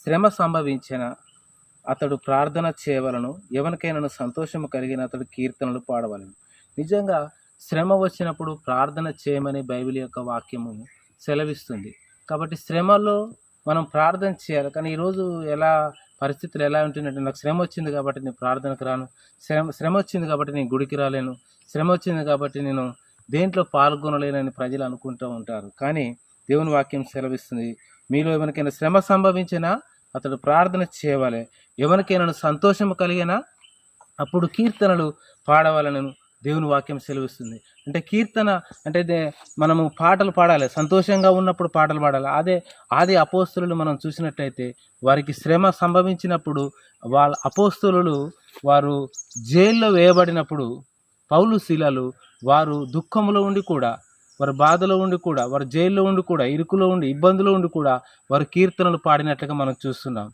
శ్రమ సంభవించిన అతడు ప్రార్థన చేయవలను, ఎవరికైనా సంతోషము కలిగిన అతడు కీర్తనలు పాడవలను. నిజంగా శ్రమ వచ్చినప్పుడు ప్రార్థన చేయమని బైబిల్ యొక్క వాక్యము సెలవిస్తుంది. కాబట్టి శ్రమలో మనం ప్రార్థన చేయాలి. కానీ ఈరోజు పరిస్థితులు ఎలా ఉంటున్నట్టు, నాకు శ్రమ వచ్చింది కాబట్టి నేను ప్రార్థనకు రాను, శ్రమ వచ్చింది కాబట్టి నేను గుడికి రాలేను, శ్రమ వచ్చింది కాబట్టి నేను దేంట్లో పాల్గొనలేనని ప్రజలు అనుకుంటూ ఉంటారు. కానీ దేవుని వాక్యం సెలవిస్తుంది, మీలో ఎవరికైనా శ్రమ సంభవించినా అతడు ప్రార్థన చేయవాలి, ఎవరికైనా సంతోషము కలిగినా అప్పుడు కీర్తనలు పాడవాలని దేవుని వాక్యం సెలవిస్తుంది. అంటే కీర్తన అంటే మనము పాటలు పాడాలి, సంతోషంగా ఉన్నప్పుడు పాటలు పాడాలి. ఆది అపోస్తలులు మనం చూసినట్టయితే వారికి శ్రమ సంభవించినప్పుడు వారు జైల్లో వేయబడినప్పుడు పౌలు శీలలు వారు దుఃఖంలో ఉండి కూడా, వారు బాధలో ఉండి కూడా, వారు జైల్లో ఉండి కూడా, ఇరుకులో ఉండి ఇబ్బందులో ఉండి కూడా వారు కీర్తనలు పాడినట్లుగా మనం చూస్తున్నాం.